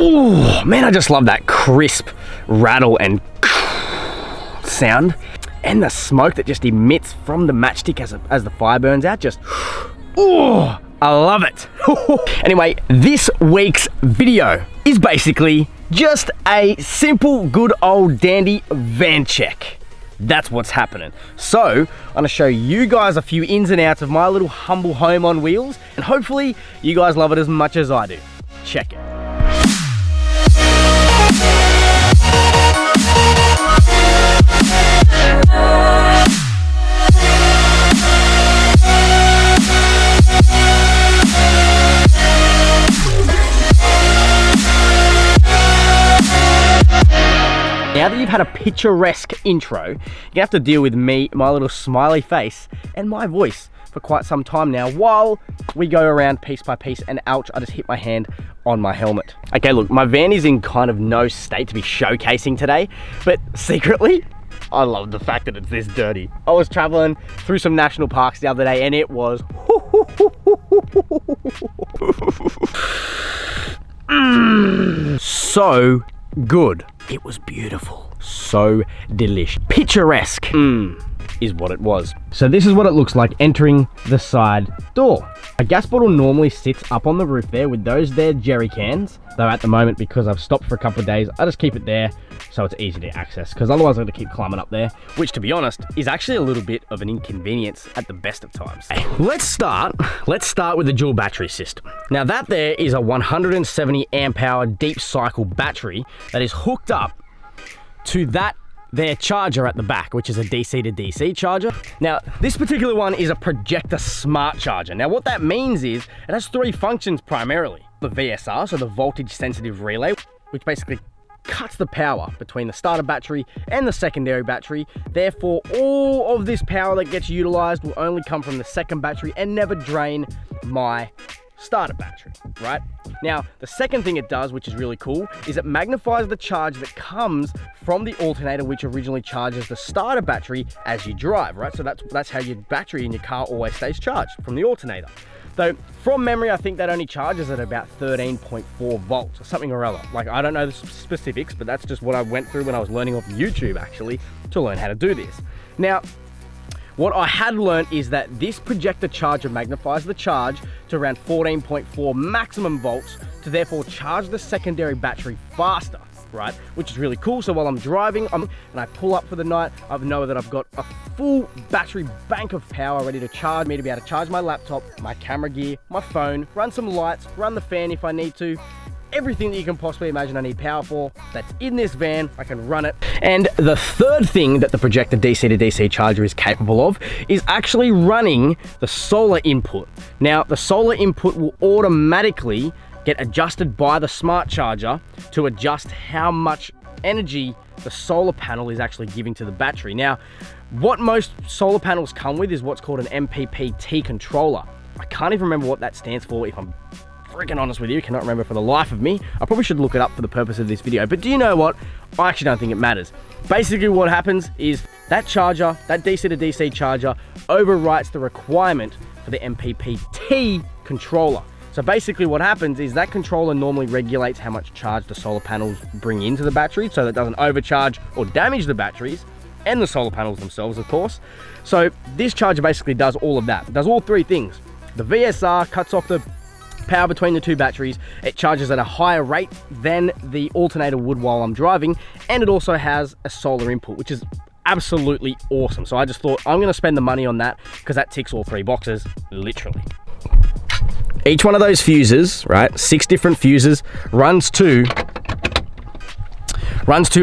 Oh man, I just love that crisp rattle and sound, and the smoke that just emits from the matchstick as the fire burns out. Just, oh, I love it. Anyway, this week's video is basically just a simple, good old dandy van check. That's what's happening. So I'm gonna show you guys a few ins and outs of my little humble home on wheels, and hopefully you guys love it as much as I do. Check it. Now that you've had a picturesque intro, you have to deal with me, my little smiley face, and my voice for quite some time now while we go around piece by piece, and ouch, I just hit my hand on my helmet. Okay, look, my van is in kind of no state to be showcasing today, but secretly, I love the fact that it's this dirty. I was traveling through some national parks the other day and it was so good. It was beautiful, so delish. Picturesque is what it was. So this is what it looks like entering the side door. A gas bottle normally sits up on the roof there with those there jerry cans, though at the moment, because I've stopped for a couple of days, I just keep it there so it's easy to access, because otherwise I'm going to keep climbing up there, which, to be honest, is actually a little bit of an inconvenience at the best of times. Hey, let's start with the dual battery system. Now that there is a 170 amp hour deep cycle battery that is hooked up to that their charger at the back, which is a DC to DC charger. Now, this particular one is a Projector smart charger. Now, what that means is it has three functions primarily. The VSR, so the voltage sensitive relay, which basically cuts the power between the starter battery and the secondary battery. Therefore, all of this power that gets utilized will only come from the second battery and never drain my starter battery, right? Now, the second thing it does, which is really cool, is it magnifies the charge that comes from the alternator, which originally charges the starter battery as you drive, right? So that's how your battery in your car always stays charged, from the alternator. Though, from memory, I think that only charges at about 13.4 volts or something or other. Like, I don't know the specifics, but that's just what I went through when I was learning off YouTube, actually, to learn how to do this. Now, what I had learned is that this Projector charger magnifies the charge to around 14.4 maximum volts to therefore charge the secondary battery faster, right? Which is really cool. So while I'm driving and I pull up for the night, I know that I've got a full battery bank of power ready to charge me to be able to charge my laptop, my camera gear, my phone, run some lights, run the fan if I need to. Everything that you can possibly imagine I need power for, that's in this van, I can run it. And the third thing that the Projector DC to DC charger is capable of is actually running the solar input. Now, the solar input will automatically get adjusted by the smart charger to adjust how much energy the solar panel is actually giving to the battery. Now, what most solar panels come with is what's called an Mppt Controller. I can't even remember what that stands for, if I'm freaking honest with you, cannot remember for the life of me. I probably should look it up for the purpose of this video, but do you know what? I actually don't think it matters. Basically what happens is that charger, that DC to DC charger, overwrites the requirement for the Mppt controller. So basically what happens is that controller normally regulates how much charge the solar panels bring into the battery so that it doesn't overcharge or damage the batteries and the solar panels themselves, of course. So this charger basically does all of that. It does all three things. The VSR cuts off the power between the two batteries, it charges at a higher rate than the alternator would while I'm driving, and it also has a solar input, which is absolutely awesome. So I just thought I'm gonna spend the money on that because that ticks all three boxes, literally. Each one of those fuses, right, 6 different fuses, runs to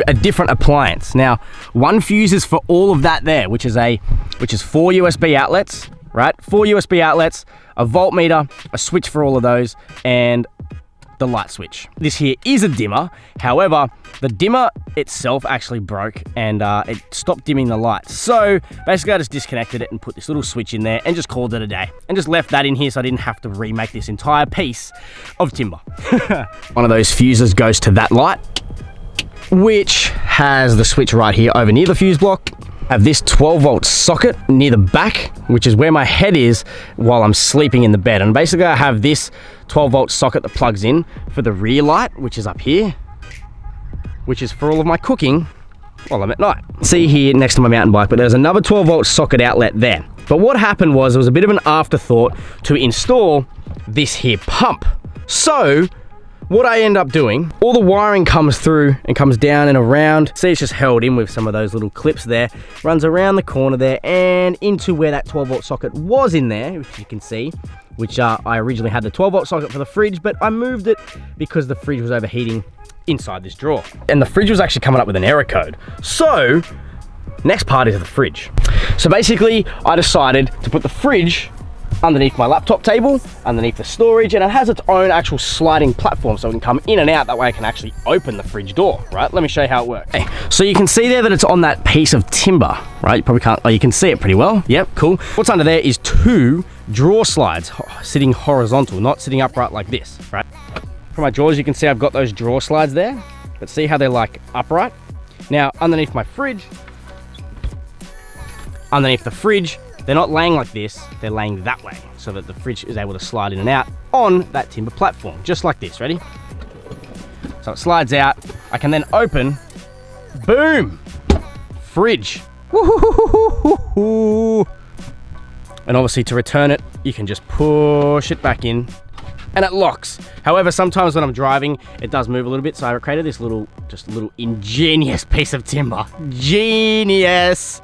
a different appliance. Now, one fuse is for all of that there, which is 4 USB outlets, right? 4 USB outlets, a voltmeter, a switch for all of those, and the light switch. This here is a dimmer. However, the dimmer itself actually broke and it stopped dimming the lights. So basically I just disconnected it and put this little switch in there and just called it a day. And just left that in here so I didn't have to remake this entire piece of timber. One of those fuses goes to that light, which has the switch right here over near the fuse block. I have this 12-volt socket near the back, which is where my head is while I'm sleeping in the bed. And basically I have this 12-volt socket that plugs in for the rear light, which is up here, which is for all of my cooking while I'm at night. See here next to my mountain bike, but there's another 12-volt socket outlet there. But what happened was, it was a bit of an afterthought to install this here pump. So what I end up doing, all the wiring comes through and comes down and around. See, it's just held in with some of those little clips there. Runs around the corner there and into where that 12-volt socket was in there, which you can see, which I originally had the 12-volt socket for the fridge, but I moved it because the fridge was overheating inside this drawer. And the fridge was actually coming up with an error code. So next part is the fridge. So basically I decided to put the fridge underneath my laptop table, underneath the storage, and it has its own actual sliding platform so it can come in and out. That way I can actually open the fridge door, right? Let me show you how it works. Okay. So you can see there that it's on that piece of timber, right? You probably can't, oh, you can see it pretty well. Yep, cool. What's under there is 2 drawer slides sitting horizontal, not sitting upright like this, right? For my drawers, you can see I've got those drawer slides there, but see how they're like upright? Now, underneath my fridge, underneath the fridge, they're not laying like this, they're laying that way so that the fridge is able to slide in and out on that timber platform, just like this, ready? So it slides out, I can then open, boom, fridge. Woo-hoo-hoo-hoo-hoo-hoo. And obviously to return it, you can just push it back in and it locks. However, sometimes when I'm driving, it does move a little bit, so I created this little, just a little ingenious piece of timber. Genius!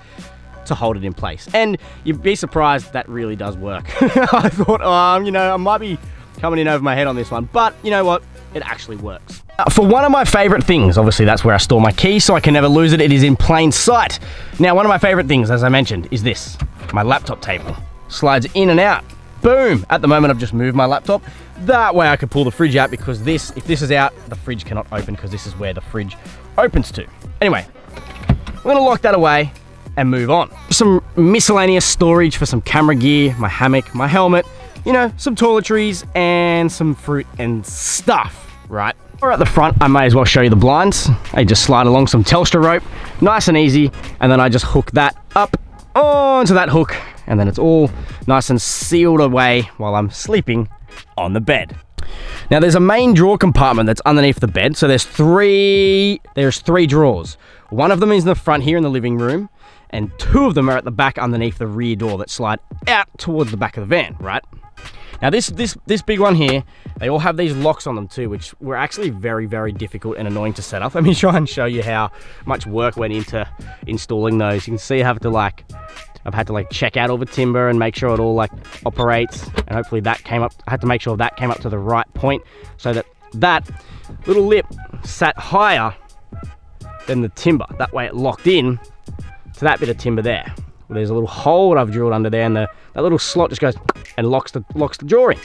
To hold it in place. And you'd be surprised that really does work. I thought, you know, I might be coming in over my head on this one, but you know what? It actually works. For one of my favorite things, obviously that's where I store my keys so I can never lose it. It is in plain sight. Now, one of my favorite things, as I mentioned, is this, my laptop table. Slides in and out. Boom! At the moment, I've just moved my laptop. That way I could pull the fridge out because this, if this is out, the fridge cannot open because this is where the fridge opens to. Anyway, I'm gonna lock that away and move on. Some miscellaneous storage for some camera gear, my hammock, my helmet, you know, some toiletries and some fruit and stuff, right? Or at the front, I may as well show you the blinds. I just slide along some Telstra rope, nice and easy, and then I just hook that up onto that hook, and then it's all nice and sealed away while I'm sleeping on the bed. Now there's a main drawer compartment that's underneath the bed, so there's three drawers. One of them is in the front here in the living room, and 2 of them are at the back underneath the rear door that slide out towards the back of the van, right? Now this big one here, they all have these locks on them too, which were actually very, very difficult and annoying to set up. Let me try and show you how much work went into installing those. You can see I've had to like check out all the timber and make sure it all like operates, and hopefully that came up. I had to make sure that came up to the right point so that that little lip sat higher than the timber. That way it locked in to that bit of timber there. Well, there's a little hole that I've drilled under there, and that little slot just goes and locks the drawer in.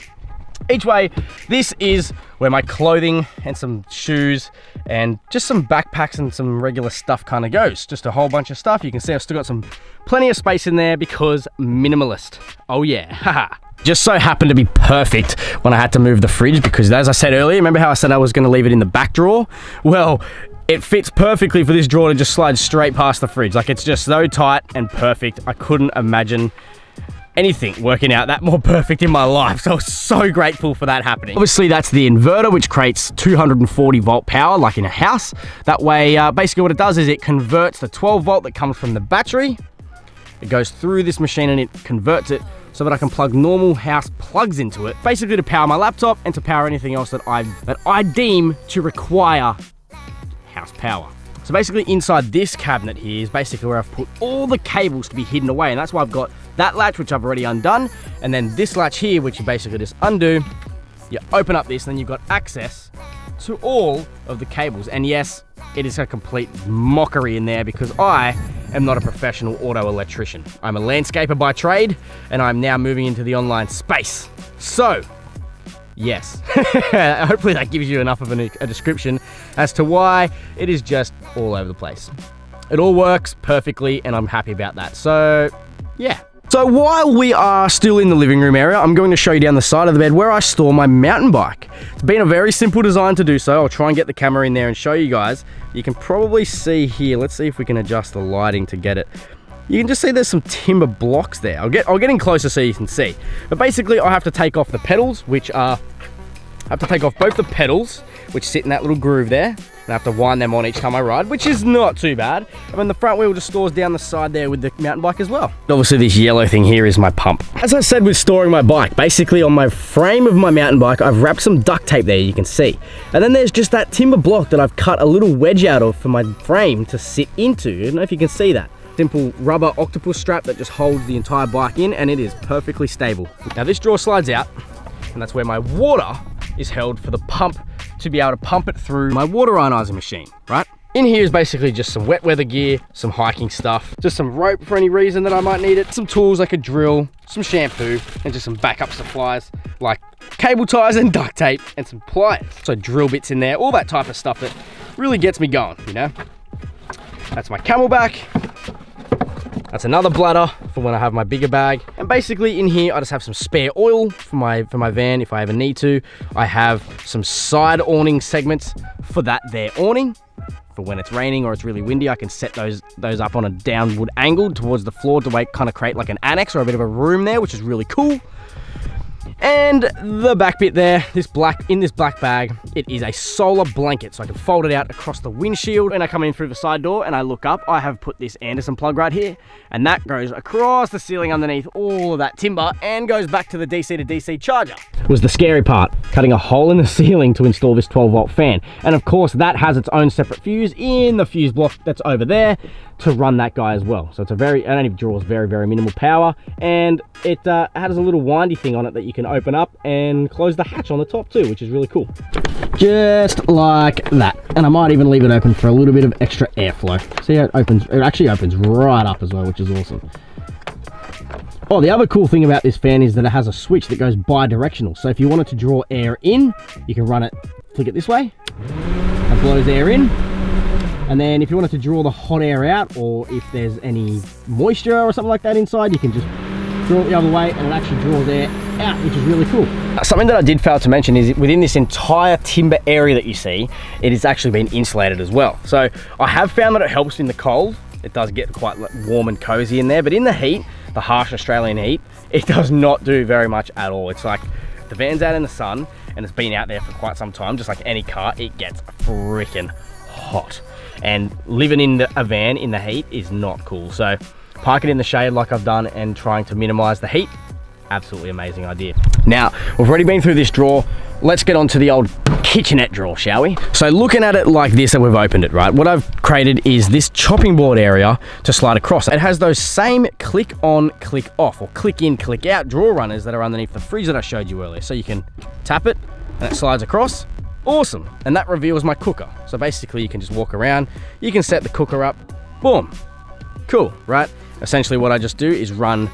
Each way, this is where my clothing and some shoes and just some backpacks and some regular stuff kind of goes. Just a whole bunch of stuff. You can see I've still got plenty of space in there because minimalist. Oh yeah, haha. Just so happened to be perfect when I had to move the fridge because, as I said earlier, remember how I said I was going to leave it in the back drawer? Well, it fits perfectly for this drawer to just slide straight past the fridge. Like, it's just so tight and perfect. I couldn't imagine anything working out that more perfect in my life. So I was so grateful for that happening. Obviously, that's the inverter, which creates 240 volt power, like in a house. That way, basically what it does is it converts the 12 volt that comes from the battery. It goes through this machine and it converts it so that I can plug normal house plugs into it, basically to power my laptop and to power anything else that I deem to require house power. So basically inside this cabinet here is basically where I've put all the cables to be hidden away, and that's why I've got that latch, which I've already undone, and then this latch here, which you basically just undo. You open up this, and then you've got access to all of the cables. And yes, it is a complete mockery in there because I am not a professional auto electrician. I'm a landscaper by trade, and I'm now moving into the online space. So yes, hopefully that gives you enough of a description as to why it is just all over the place. It all works perfectly and I'm happy about that. So yeah. So while we are still in the living room area, I'm going to show you down the side of the bed where I store my mountain bike. It's been a very simple design to do so. I'll try and get the camera in there and show you guys. You can probably see here, let's see if we can adjust the lighting to get it you can just see there's some timber blocks there. I'll get in closer so you can see. But basically, I have to take off the pedals, which are, I have to take off both the pedals, which sit in that little groove there. And I have to wind them on each time I ride, which is not too bad. And then the front wheel just stores down the side there with the mountain bike as well. Obviously, this yellow thing here is my pump. As I said with storing my bike, basically on my frame of my mountain bike, I've wrapped some duct tape there, you can see. And then there's just that timber block that I've cut a little wedge out of for my frame to sit into. I don't know if you can see that. Simple rubber octopus strap that just holds the entire bike in, and it is perfectly stable. Now this drawer slides out, and that's where my water is held for the pump to be able to pump it through my water ionizer machine, right? In here is basically just some wet weather gear, some hiking stuff, just some rope for any reason that I might need it, some tools like a drill, some shampoo, and just some backup supplies like cable ties and duct tape and some pliers. So drill bits in there, all that type of stuff that really gets me going, you know? That's my Camelback. That's another bladder for when I have my bigger bag. And basically in here, I just have some spare oil for my van if I ever need to. I have some side awning segments for that there awning. For when it's raining or it's really windy, I can set those up on a downward angle towards the floor to kind of create like an annex or a bit of a room there, which is really cool. And the back bit there, in this black bag, it is a solar blanket, so I can fold it out across the windshield. When I come in through the side door and I look up, I have put this Anderson plug right here, and that goes across the ceiling underneath all of that timber and goes back to the DC to DC charger. It was the scary part, cutting a hole in the ceiling to install this 12-volt fan. And of course, that has its own separate fuse in the fuse block that's over there to run that guy as well. So it's it only draws very, very minimal power, and it has a little windy thing on it that you can open up and close the hatch on the top too, which is really cool. Just like that. And I might even leave it open for a little bit of extra airflow. See how it opens? It actually opens right up as well, which is awesome. Oh, the other cool thing about this fan is that it has a switch that goes bi-directional. So if you wanted to draw air in, you can run it, flick it this way, it blows air in. And then if you wanted to draw the hot air out, or if there's any moisture or something like that inside, you can just draw it the other way and it actually draws air out, which is really cool. Something that I did fail to mention is within this entire timber area that you see, it has actually been insulated as well. So I have found that it helps in the cold. It does get quite warm and cozy in there, but in the heat, the harsh Australian heat, it does not do very much at all. It's like the van's out in the sun and it's been out there for quite some time, just like any car, it gets freaking hot. And living in a van in the heat is not cool. So park it in the shade like I've done and trying to minimize the heat, absolutely amazing idea. Now, we've already been through this drawer. Let's get on to the old kitchenette drawer, shall we? So looking at it like this, and we've opened it, right? What I've created is this chopping board area to slide across. It has those same click on, click off, or click in, click out drawer runners that are underneath the fridge that I showed you earlier. So you can tap it and it slides across. Awesome. And that reveals my cooker. So basically you can just walk around, you can set the cooker up, boom. Cool, right? Essentially what I just do is run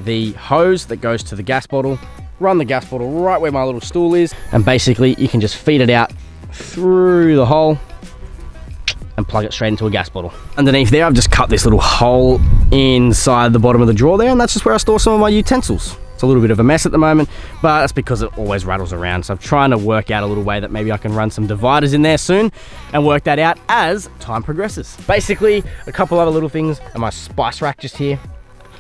the hose that goes to the gas bottle, run the gas bottle right where my little stool is, and basically you can just feed it out through the hole and plug it straight into a gas bottle. Underneath there, I've just cut this little hole inside the bottom of the drawer there, and that's just where I store some of my utensils. It's a little bit of a mess at the moment, but that's because it always rattles around. So I'm trying to work out a little way that maybe I can run some dividers in there soon and work that out as time progresses. Basically, a couple other little things, and my spice rack just here.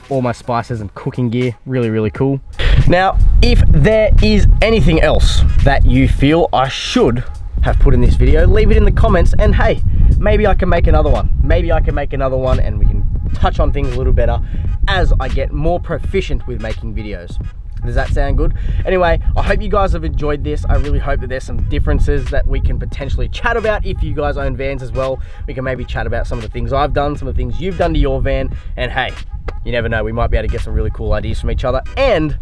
All my spices and cooking gear, really, really cool. Now, if there is anything else that you feel I should have put in this video, leave it in the comments, and hey, maybe I can make another one. Maybe I can make another one and we can touch on things a little better as I get more proficient with making videos. Does that sound good? Anyway, I hope you guys have enjoyed this. I really hope that there's some differences that we can potentially chat about. If you guys own vans as well, we can maybe chat about some of the things I've done, some of the things you've done to your van, and hey, you never know, we might be able to get some really cool ideas from each other and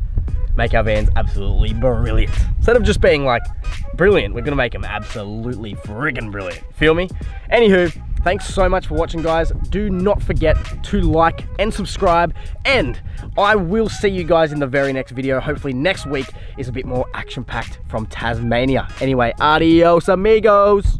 make our vans absolutely brilliant. Instead of just being like brilliant, we're gonna make them absolutely friggin' brilliant. Feel me? Anywho, thanks so much for watching, guys. Do not forget to like and subscribe, and I will see you guys in the very next video. Hopefully next week is a bit more action-packed from Tasmania. Anyway, adios amigos.